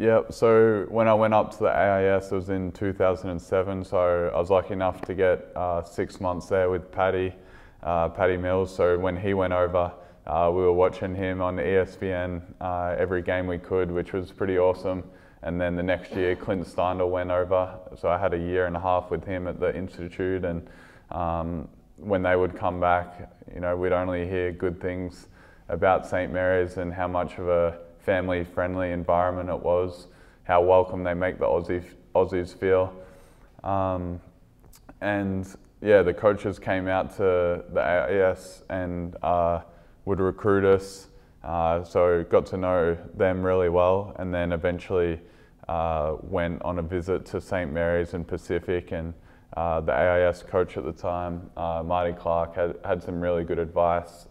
Yep, so when I went up to the AIS, it was in 2007, so I was lucky enough to get 6 months there with Paddy Mills. So when he went over, we were watching him on ESPN every game we could, which was pretty awesome. And then the next year, Clint Steindl went over, so I had a year and a half with him at the Institute, and when they would come back, you know, we'd only hear good things about St. Mary's and how much of a family-friendly environment it was, how welcome they make the Aussies feel. And yeah, the coaches came out to the AIS and would recruit us, so got to know them really well, and then eventually went on a visit to St. Mary's and Pacific, and the AIS coach at the time, Marty Clark, had some really good advice.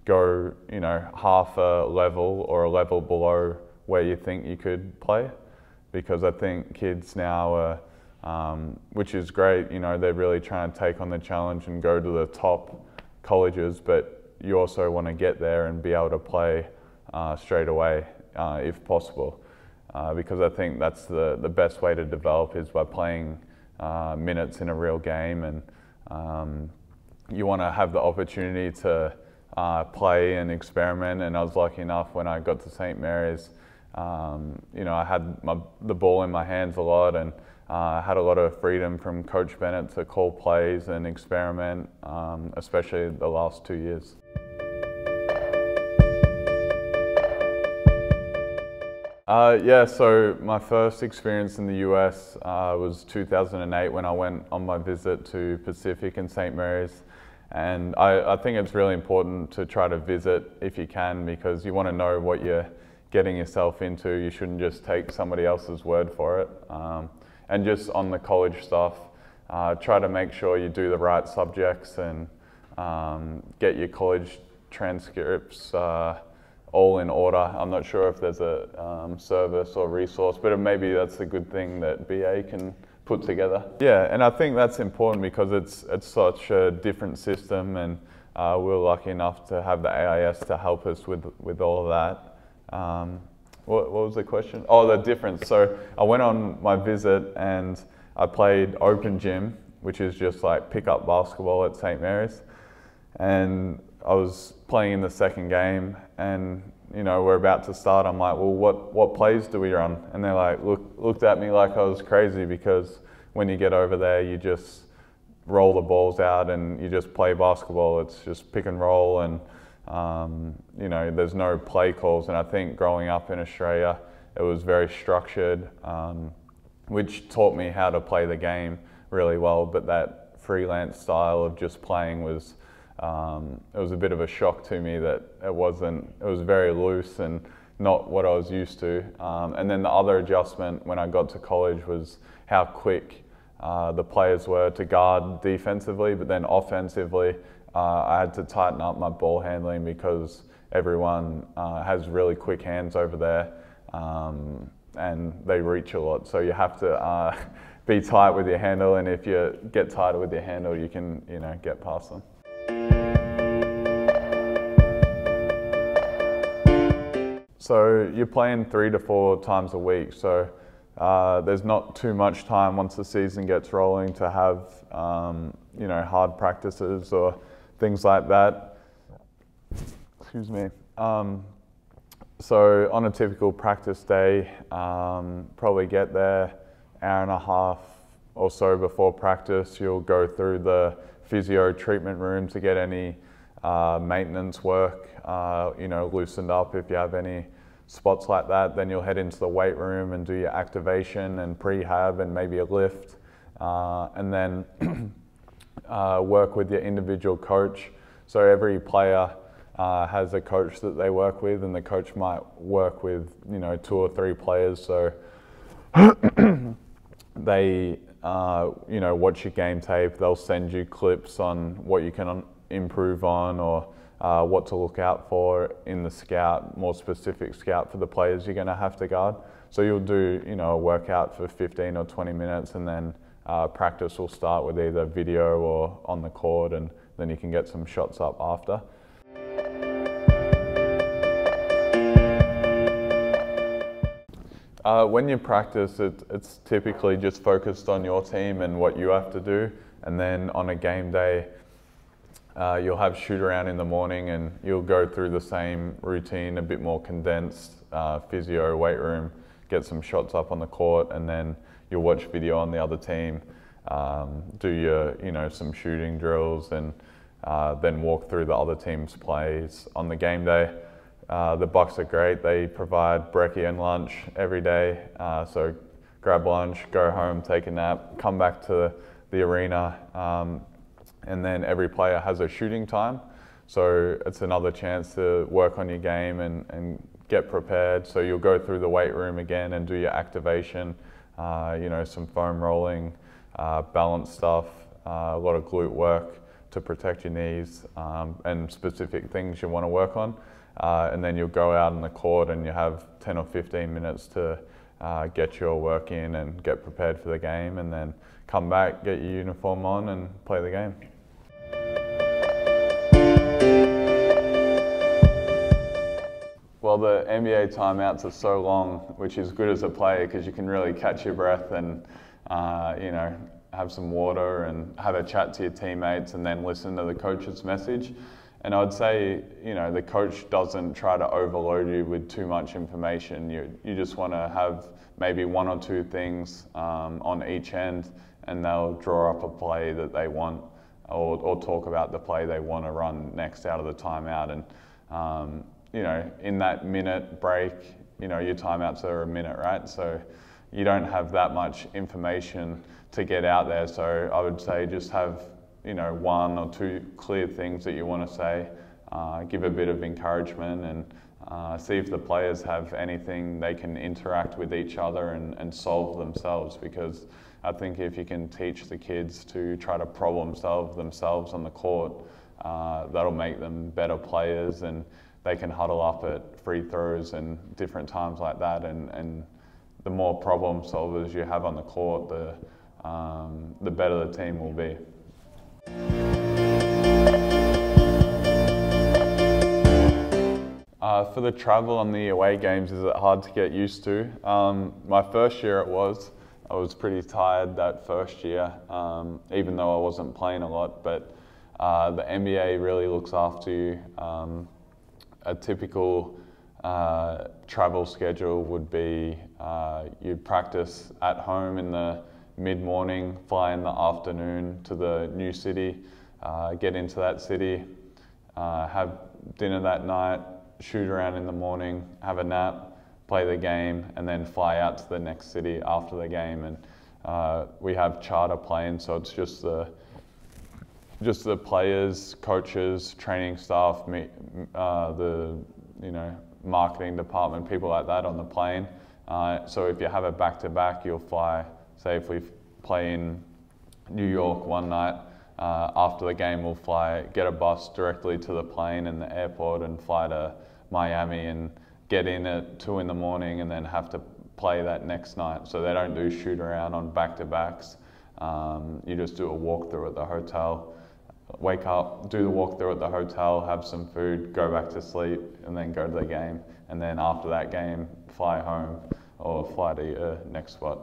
Go, you know, half a level or a level below where you think you could play, because I think kids now are, which is great, you know, they're really trying to take on the challenge and go to the top colleges, but you also want to get there and be able to play straight away if possible, because I think that's the best way to develop is by playing minutes in a real game, and you want to have the opportunity to play and experiment. And I was lucky enough when I got to St. Mary's, you know, I had the ball in my hands a lot, and had a lot of freedom from Coach Bennett to call plays and experiment, especially the last 2 years. Yeah, so my first experience in the US was 2008 when I went on my visit to Pacific and St. Mary's. And I think it's really important to try to visit if you can, because you want to know what you're getting yourself into. You shouldn't just take somebody else's word for it. And just on the college stuff, try to make sure you do the right subjects and get your college transcripts all in order. I'm not sure if there's a service or resource, but maybe that's a good thing that BA can put together. Yeah, and I think that's important because it's such a different system, and we're lucky enough to have the AIS to help us with all of that. What was the question? Oh, the difference. So I went on my visit and I played open gym, which is just like pick-up basketball at St. Mary's. And I was playing in the second game, and you know, we're about to start. I'm like, well, what plays do we run? And they're like, looked at me like I was crazy, because when you get over there, you just roll the balls out and you just play basketball. It's just pick and roll, and you know, there's no play calls. And I think growing up in Australia, it was very structured, which taught me how to play the game really well. But that freelance style of just playing was, it was a bit of a shock to me that it was very loose and not what I was used to. And then the other adjustment when I got to college was how quick the players were to guard defensively, but then offensively, I had to tighten up my ball handling because everyone has really quick hands over there, and they reach a lot. So you have to be tight with your handle, and if you get tighter with your handle, you can, you know, get past them. So you're playing 3 to 4 times a week, so there's not too much time once the season gets rolling to have you know, hard practices or things like that. Excuse me. So on a typical practice day, probably get there hour and a half or so before practice. You'll go through the physio treatment room to get any maintenance work, you know, loosened up if you have any spots like that. Then you'll head into the weight room and do your activation and prehab and maybe a lift, and then work with your individual coach. So every player has a coach that they work with, and the coach might work with, you know, 2 or 3 players. So they you know, watch your game tape. They'll send you clips on what you can improve on, or what to look out for in the scout, more specific scout for the players you're going to have to guard. So you'll do, you know, a workout for 15 or 20 minutes, and then practice will start with either video or on the court, and then you can get some shots up after. When you practice, it's typically just focused on your team and what you have to do. And then on a game day, you'll have shoot around in the morning and you'll go through the same routine, a bit more condensed, physio, weight room, get some shots up on the court, and then you'll watch video on the other team, do your, some shooting drills, and then walk through the other team's plays. On the game day, the Bucks are great. They provide brekkie and lunch every day. So grab lunch, go home, take a nap, come back to the arena, and then every player has a shooting time. So it's another chance to work on your game and get prepared. So you'll go through the weight room again and do your activation, some foam rolling, balance stuff, a lot of glute work to protect your knees, and specific things you want to work on. And then you'll go out on the court and you have 10 or 15 minutes to get your work in and get prepared for the game, and then come back, get your uniform on and play the game. Well, the NBA timeouts are so long, which is good as a player because you can really catch your breath and, have some water and have a chat to your teammates and then listen to the coach's message. And I'd say, the coach doesn't try to overload you with too much information. You just want to have maybe one or two things on each end, and they'll draw up a play that they want, or talk about the play they want to run next out of the timeout. And in that minute break, your timeouts are a minute, right? So you don't have that much information to get out there. So I would say just have, one or two clear things that you want to say, give a bit of encouragement, and see if the players have anything they can interact with each other and solve themselves. Because I think if you can teach the kids to try to problem solve themselves on the court, that'll make them better players, and they can huddle up at free throws and different times like that. And the more problem solvers you have on the court, the better the team will be. For the travel on the away games, is it hard to get used to? My first year it was. I was pretty tired that first year, even though I wasn't playing a lot. But the NBA really looks after you. A typical travel schedule would be you'd practice at home in the mid-morning, fly in the afternoon to the new city, get into that city, have dinner that night, shoot around in the morning, have a nap, play the game, and then fly out to the next city after the game. And we have charter planes, so it's just the players, coaches, training staff, the marketing department, people like that on the plane. So if you have a back-to-back, you'll fly. Say if we play in New York one night, after the game we'll get a bus directly to the plane in the airport and fly to Miami and get in at 2 in the morning and then have to play that next night. So they don't do shoot around on back-to-backs. You just do a walkthrough at the hotel, wake up, do the walkthrough at the hotel, have some food, go back to sleep, and then go to the game. And then after that game, fly home or fly to your next spot.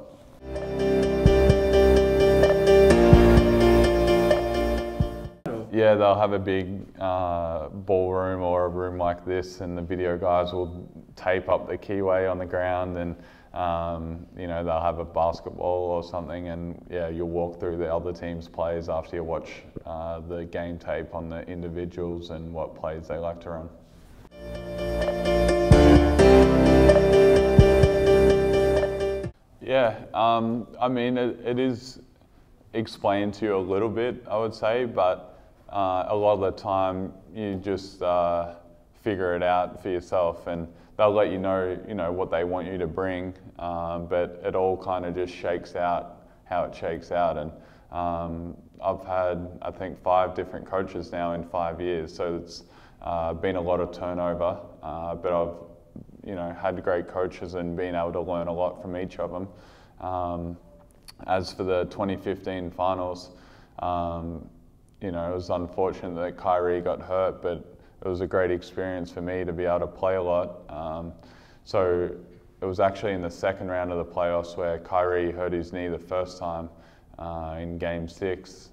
Yeah, they'll have a big ballroom or a room like this, and the video guys will tape up the keyway on the ground, and they'll have a basketball or something, and yeah, you'll walk through the other team's plays after you watch the game tape on the individuals and what plays they like to run. Yeah, it is explained to you a little bit, I would say, but a lot of the time you just figure it out for yourself, and they'll let you know what they want you to bring, but it all kind of just shakes out how it shakes out. And I've had, I think, 5 different coaches now in 5 years, so it's been a lot of turnover, but I've had great coaches and been able to learn a lot from each of them. As for the 2015 finals, it was unfortunate that Kyrie got hurt, but it was a great experience for me to be able to play a lot. So it was actually in the second round of the playoffs where Kyrie hurt his knee the first time in Game 6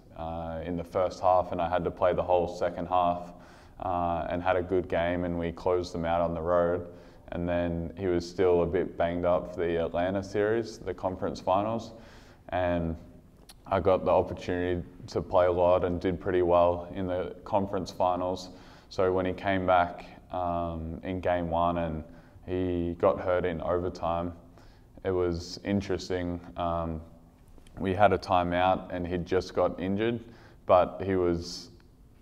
in the first half, and I had to play the whole second half and had a good game, and we closed them out on the road. And then he was still a bit banged up for the Atlanta series, the conference finals, and I got the opportunity to play a lot and did pretty well in the conference finals. So when he came back in Game 1 and he got hurt in overtime, it was interesting. We had a timeout and he'd just got injured, but he was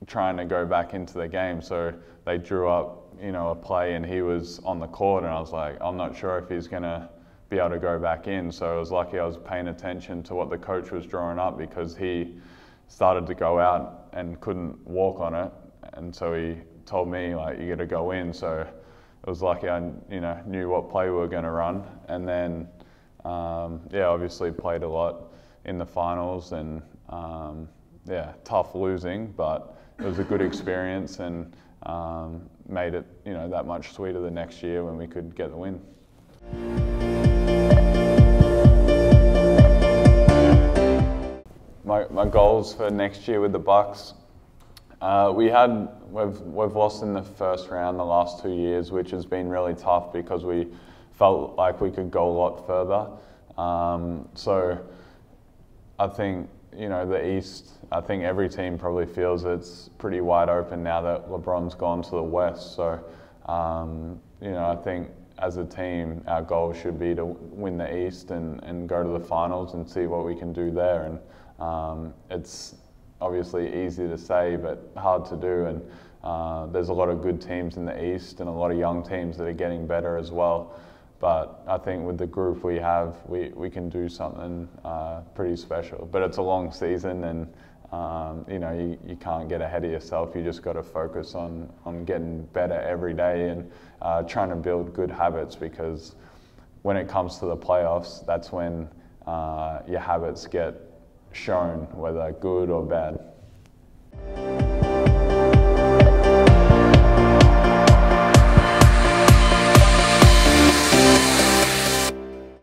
trying to go back into the game. So they drew up, a play and he was on the court, and I was like, I'm not sure if he's gonna be able to go back in. So I was lucky I was paying attention to what the coach was drawing up, because he started to go out and couldn't walk on it. And so he told me, like, you gotta go in. So it was lucky I, knew what play we were gonna run. And then, obviously played a lot in the finals, and tough losing, but it was a good experience, and made it, that much sweeter the next year when we could get the win. My goals for next year with the Bucks, we've lost in the first round the last 2 years, which has been really tough because we felt like we could go a lot further. So I think, the East, I think every team probably feels it's pretty wide open now that LeBron's gone to the West. So, I think as a team, our goal should be to win the East and go to the finals and see what we can do there. And it's obviously easy to say, but hard to do. And there's a lot of good teams in the East and a lot of young teams that are getting better as well. But I think with the group we have, we can do something pretty special. But it's a long season, and you can't get ahead of yourself. You just got to focus on getting better every day and trying to build good habits, because when it comes to the playoffs, that's when your habits get shown, whether good or bad.